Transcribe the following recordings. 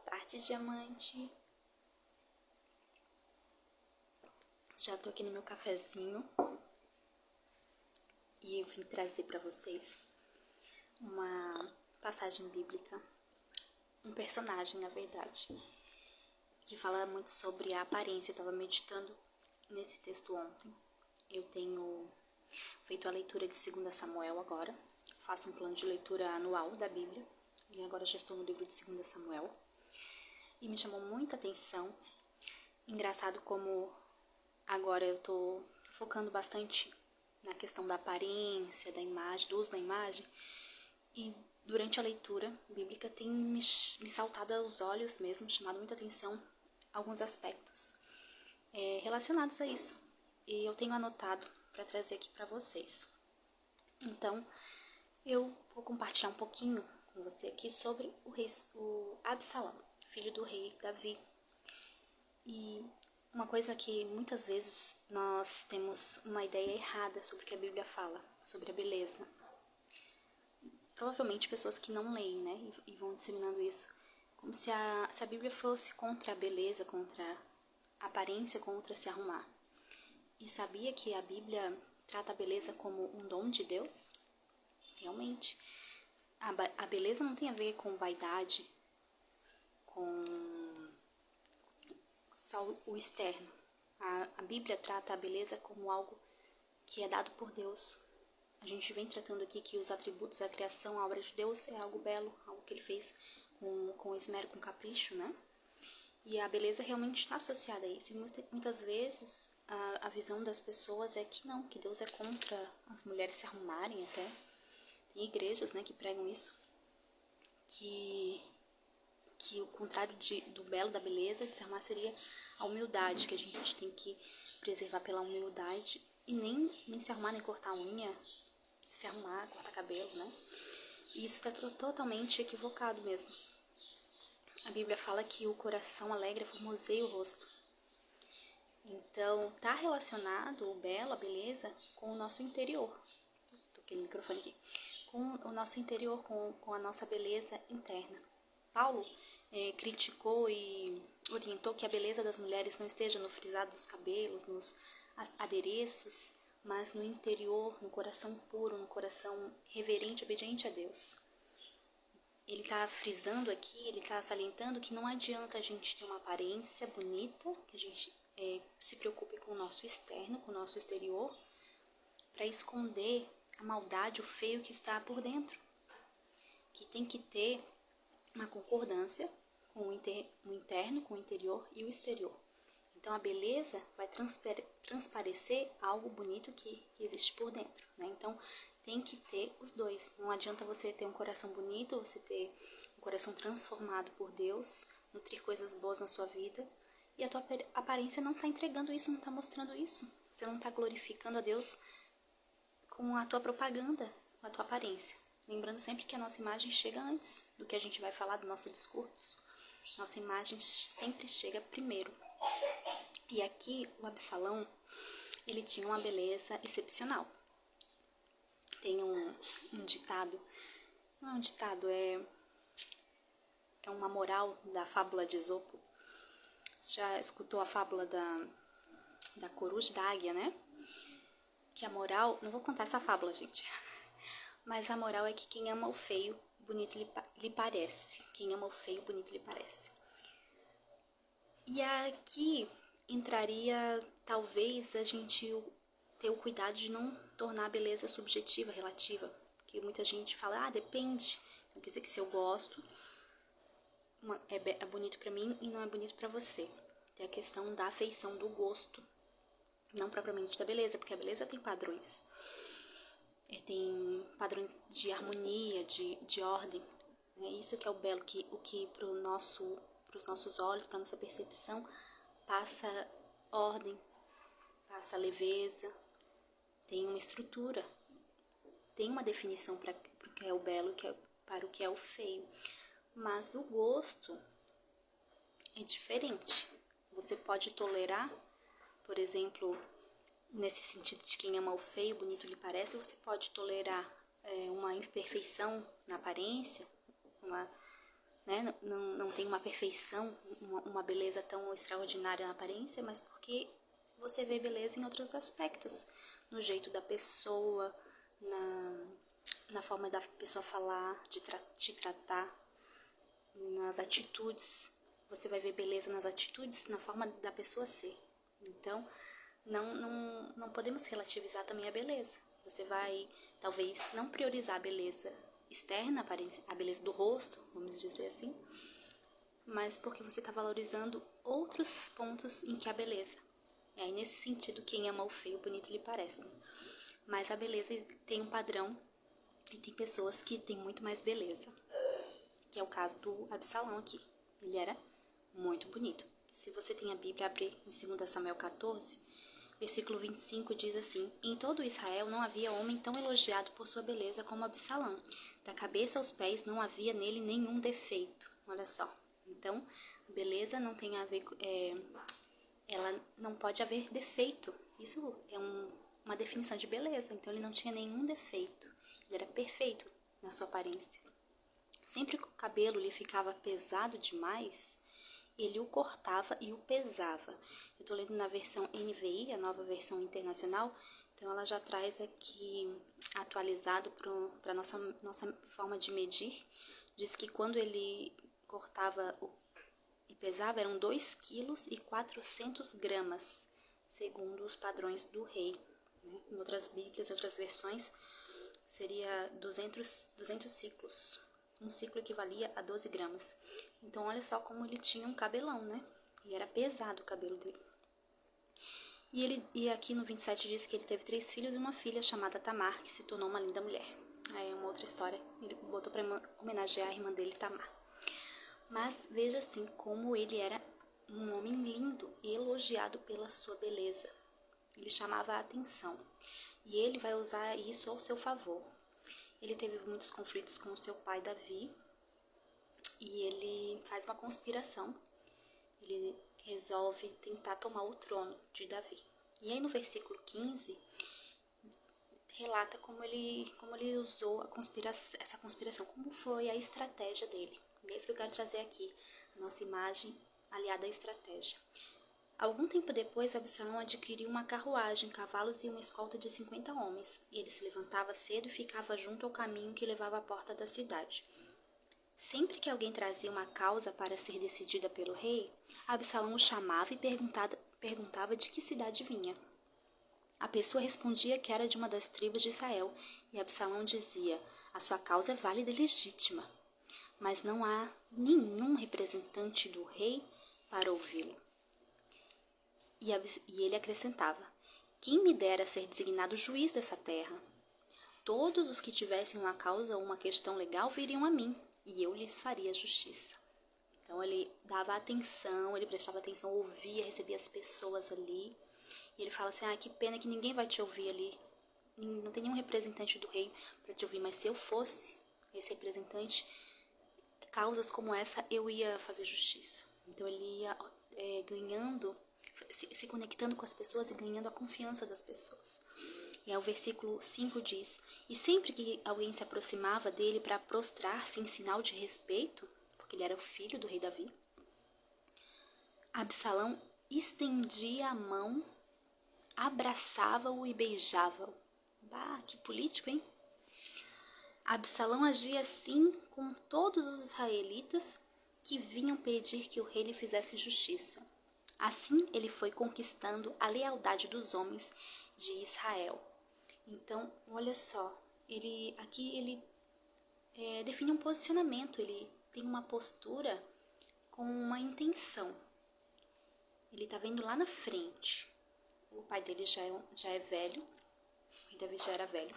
tarde, diamante. Já tô aqui no meu cafezinho e eu vim trazer para vocês uma passagem bíblica, um personagem, na verdade, que fala muito sobre a aparência. Eu tava meditando nesse texto ontem. Eu tenho feito a leitura de 2 Samuel agora. Faço um plano de leitura anual da Bíblia e agora já estou no livro de 2 Samuel. E me chamou muita atenção. Engraçado como agora eu tô focando bastante na questão da aparência, da imagem, do uso da imagem. E durante a leitura bíblica tem me saltado aos olhos mesmo, chamado muita atenção alguns aspectos relacionados a isso. E eu tenho anotado para trazer aqui para vocês. Então, eu vou compartilhar um pouquinho com você aqui sobre o Absalão, filho do rei Davi. E uma coisa que muitas vezes nós temos uma ideia errada sobre o que a Bíblia fala, sobre a beleza. Provavelmente pessoas que não leem, né, e vão disseminando isso, como se a Bíblia fosse contra a beleza, contra a aparência, contra se arrumar. E sabia que a Bíblia trata a beleza como um dom de Deus? Realmente. A beleza não tem a ver com vaidade, com só o externo. A Bíblia trata a beleza como algo que é dado por Deus. A gente vem tratando aqui que os atributos da criação, a obra de Deus, é algo belo, algo que ele fez com esmero, com capricho, né? E a beleza realmente está associada a isso. E muitas vezes a visão das pessoas é que não, que Deus é contra as mulheres se arrumarem até. Tem igrejas, né, que pregam isso, que o contrário do belo, da beleza, de se arrumar seria a humildade, que a gente tem que preservar pela humildade e nem se arrumar, nem cortar a unha, se arrumar, cortar cabelo, né? E isso está totalmente equivocado mesmo. A Bíblia fala que o coração alegre formoseia o rosto. Então, está relacionado o belo, a beleza, com o nosso interior. Toquei no microfone aqui. Com o nosso interior, com a nossa beleza interna. Paulo criticou e orientou que a beleza das mulheres não esteja no frisado dos cabelos, nos adereços, mas no interior, no coração puro, no coração reverente, obediente a Deus. Ele está frisando aqui, ele está salientando que não adianta a gente ter uma aparência bonita, que a gente se preocupe com o nosso externo, com o nosso exterior, para esconder a maldade, o feio que está por dentro. Que tem que ter uma concordância com o interno, com o interior e o exterior. Então a beleza vai transparecer algo bonito que existe por dentro, né? Então tem que ter os dois. Não adianta você ter um coração bonito, você ter um coração transformado por Deus, nutrir coisas boas na sua vida, e a tua aparência não está entregando isso, não está mostrando isso. Você não está glorificando a Deus com a tua propaganda, com a tua aparência. Lembrando sempre que a nossa imagem chega antes do que a gente vai falar do nosso discurso. Nossa imagem sempre chega primeiro. E aqui o Absalão, ele tinha uma beleza excepcional. Tem um ditado, não é um ditado, é uma moral da fábula de Esopo. Você já escutou a fábula da coruja e da águia, né? Que a moral, não vou contar essa fábula, gente, mas a moral é que quem ama o feio, bonito lhe parece. Quem ama o feio, bonito lhe parece. E aqui entraria, talvez, a gente ter o cuidado de não tornar a beleza subjetiva, relativa. Porque muita gente fala, depende. Não quer dizer que se eu gosto, é bonito pra mim e não é bonito pra você. Tem a questão da afeição, do gosto, não propriamente da beleza, porque a beleza tem padrões. Tem padrões de harmonia, de ordem. É isso que é o belo, o que para os nossos olhos, para nossa percepção, passa ordem, passa leveza, tem uma estrutura, tem uma definição para o que é o belo e para o que é o feio. Mas o gosto é diferente. Você pode tolerar, por exemplo, nesse sentido de quem ama o feio, bonito lhe parece, você pode tolerar uma imperfeição na aparência, né? Não tem uma perfeição, uma beleza tão extraordinária na aparência, mas porque você vê beleza em outros aspectos, no jeito da pessoa, na forma da pessoa falar, de te tratar, nas atitudes. Você vai ver beleza nas atitudes, na forma da pessoa ser. Então, não podemos relativizar também a beleza. Você vai, talvez, não priorizar a beleza externa, a beleza do rosto, vamos dizer assim, mas porque você está valorizando outros pontos em que há beleza. E aí, nesse sentido, quem ama o feio, bonito lhe parece. Mas a beleza tem um padrão e tem pessoas que têm muito mais beleza, que é o caso do Absalão aqui. Ele era muito bonito. Se você tem a Bíblia, abre em 2 Samuel 14, versículo 25, diz assim: Em todo Israel não havia homem tão elogiado por sua beleza como Absalão. Da cabeça aos pés não havia nele nenhum defeito. Olha só. Então, beleza não tem a ver... ela não pode haver defeito. Isso é uma definição de beleza. Então, ele não tinha nenhum defeito. Ele era perfeito na sua aparência. Sempre que o cabelo lhe ficava pesado demais, ele o cortava e o pesava. Eu estou lendo na versão NVI, a nova versão internacional, então ela já traz aqui atualizado para a nossa forma de medir. Diz que quando ele cortava e pesava eram 2,4 kg, segundo os padrões do rei. Em outras bíblias, outras versões, seria 200 ciclos. Um ciclo equivalia a 12 gramas. Então, olha só como ele tinha um cabelão, né? E era pesado o cabelo dele. E aqui no 27 diz que ele teve 3 filhos e uma filha chamada Tamar, que se tornou uma linda mulher. Aí é uma outra história. Ele botou para homenagear a irmã dele, Tamar. Mas veja assim como ele era um homem lindo e elogiado pela sua beleza. Ele chamava a atenção. E ele vai usar isso ao seu favor. Ele teve muitos conflitos com o seu pai, Davi, e ele faz uma conspiração. Ele resolve tentar tomar o trono de Davi. E aí no versículo 15, relata como ele usou essa conspiração, como foi a estratégia dele. É isso que eu quero trazer aqui, a nossa imagem aliada à estratégia. Algum tempo depois, Absalão adquiriu uma carruagem, cavalos e uma escolta de 50 homens. E ele se levantava cedo e ficava junto ao caminho que levava à porta da cidade. Sempre que alguém trazia uma causa para ser decidida pelo rei, Absalão o chamava e perguntava de que cidade vinha. A pessoa respondia que era de uma das tribos de Israel, e Absalão dizia: a sua causa é válida e legítima, mas não há nenhum representante do rei para ouvi-lo. E ele acrescentava: quem me dera ser designado juiz dessa terra? Todos os que tivessem uma causa ou uma questão legal viriam a mim, e eu lhes faria justiça. Então ele dava atenção, ele prestava atenção, ouvia, recebia as pessoas ali. E ele fala assim: que pena que ninguém vai te ouvir ali. Não tem nenhum representante do rei para te ouvir, mas se eu fosse esse representante, causas como essa eu ia fazer justiça. Então ele ia ganhando, se conectando com as pessoas e ganhando a confiança das pessoas. E aí o versículo 5 diz: e sempre que alguém se aproximava dele para prostrar-se em sinal de respeito, porque ele era o filho do rei Davi, Absalão estendia a mão, abraçava-o e beijava-o. Bah, que político, hein? Absalão agia assim com todos os israelitas que vinham pedir que o rei lhe fizesse justiça. Assim ele foi conquistando a lealdade dos homens de Israel. Então, olha só, ele define um posicionamento, ele tem uma postura com uma intenção. Ele está vendo lá na frente. O pai dele já é velho, o rei Davi já era velho.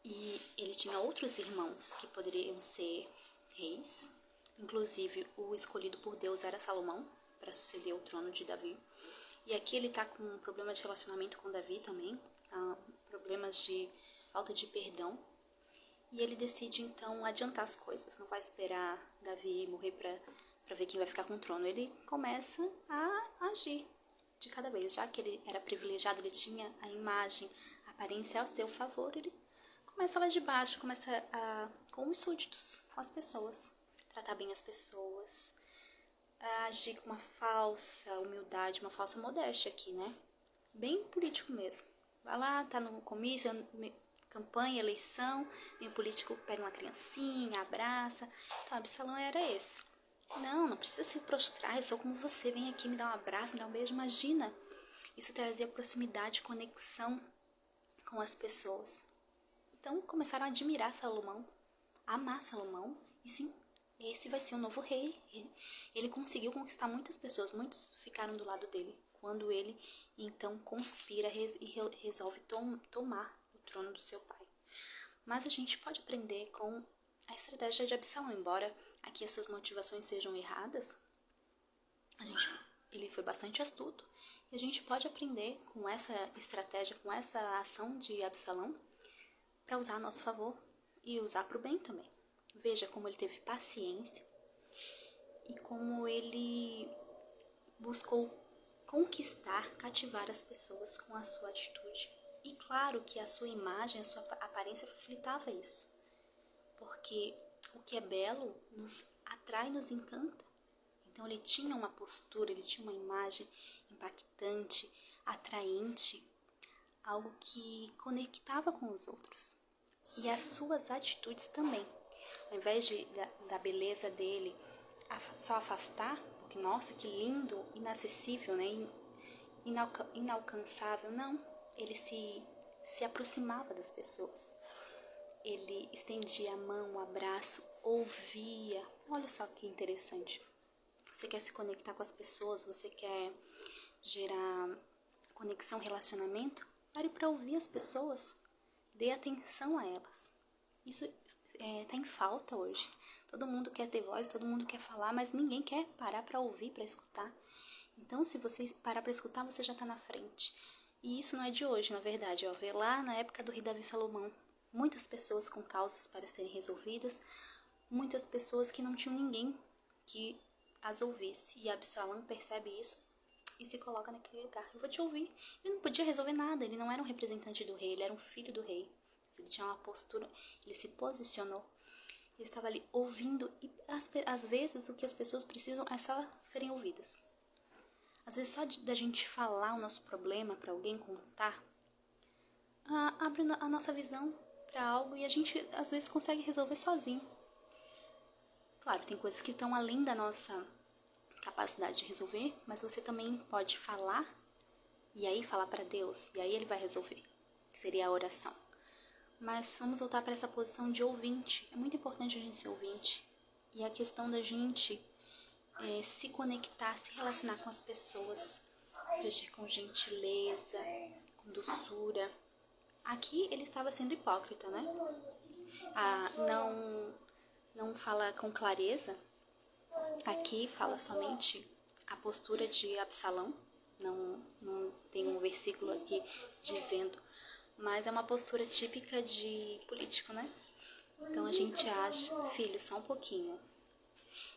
E ele tinha outros irmãos que poderiam ser reis. Inclusive, o escolhido por Deus era Salomão, para suceder o trono de Davi. E aqui ele está com um problema de relacionamento com Davi também, problemas de falta de perdão. E ele decide, então, adiantar as coisas. Não vai esperar Davi morrer para ver quem vai ficar com o trono. Ele começa a agir de cada vez. Já que ele era privilegiado, ele tinha a imagem, a aparência ao seu favor, ele começa lá de baixo, com os súditos, com as pessoas. tratar bem as pessoas, agir com uma falsa humildade, uma falsa modéstia aqui, né? Bem político mesmo. Vai lá, tá no comício, campanha, eleição, vem o político, pega uma criancinha, abraça. Então, Absalão era esse. Não precisa se prostrar, eu sou como você, vem aqui me dar um abraço, me dar um beijo, imagina. Isso trazia proximidade, conexão com as pessoas. Então começaram a admirar Salomão, a amar Salomão, e sim, esse vai ser o novo rei. Ele conseguiu conquistar muitas pessoas, muitos ficaram do lado dele, quando ele então conspira e resolve tomar o trono do seu pai. Mas a gente pode aprender com a estratégia de Absalão, embora aqui as suas motivações sejam erradas, ele foi bastante astuto, e a gente pode aprender com essa estratégia, com essa ação de Absalão, para usar a nosso favor e usar para o bem também. Veja como ele teve paciência e como ele buscou conquistar, cativar as pessoas com a sua atitude. E claro que a sua imagem, a sua aparência facilitava isso, porque o que é belo nos atrai, nos encanta. Então ele tinha uma postura, ele tinha uma imagem impactante, atraente, algo que conectava com os outros. E as suas atitudes também. Ao invés da beleza dele só afastar, porque nossa, que lindo, inacessível, né? Inalcançável, não. Ele se aproximava das pessoas. Ele estendia a mão, o abraço, ouvia. Olha só que interessante. Você quer se conectar com as pessoas, você quer gerar conexão, relacionamento? Pare para ouvir as pessoas. Dê atenção a elas. Isso tá em falta hoje. Todo mundo quer ter voz, todo mundo quer falar, mas ninguém quer parar para ouvir, para escutar. Então, se você parar para escutar, você já está na frente. E isso não é de hoje, na verdade. Vê lá na época do rei Davi Salomão, muitas pessoas com causas para serem resolvidas, muitas pessoas que não tinham ninguém que as ouvisse. E Absalão percebe isso e se coloca naquele lugar. Eu vou te ouvir. Ele não podia resolver nada, ele não era um representante do rei, ele era um filho do rei. Ele tinha uma postura, ele se posicionou. Ele estava ali ouvindo e às vezes o que as pessoas precisam é só serem ouvidas. Às vezes só da gente falar o nosso problema para alguém, contar, abre a nossa visão para algo e a gente às vezes consegue resolver sozinho. Claro, tem coisas que estão além da nossa capacidade de resolver, mas você também pode falar e aí falar para Deus, e aí ele vai resolver, que seria a oração. Mas vamos voltar para essa posição de ouvinte. É muito importante a gente ser ouvinte. E a questão da gente se conectar, se relacionar com as pessoas, agir com gentileza, com doçura. Aqui ele estava sendo hipócrita, né? Não fala com clareza. Aqui fala somente a postura de Absalão. Não tem um versículo aqui dizendo, mas é uma postura típica de político, né? Então a gente acha, filho, só um pouquinho.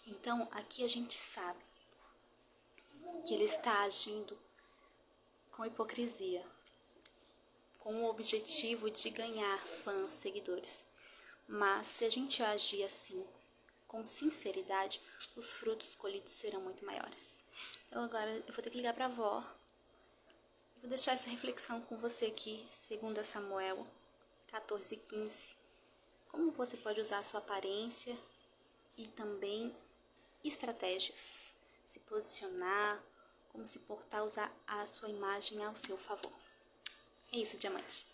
Então aqui a gente sabe que ele está agindo com hipocrisia, com o objetivo de ganhar fãs, seguidores. Mas se a gente agir assim, com sinceridade, os frutos colhidos serão muito maiores. Então agora eu vou ter que ligar para a avó. Vou deixar essa reflexão com você aqui, 2 Samuel 14:15. Como você pode usar a sua aparência e também estratégias. Se posicionar, como se portar, usar a sua imagem ao seu favor. É isso, diamante.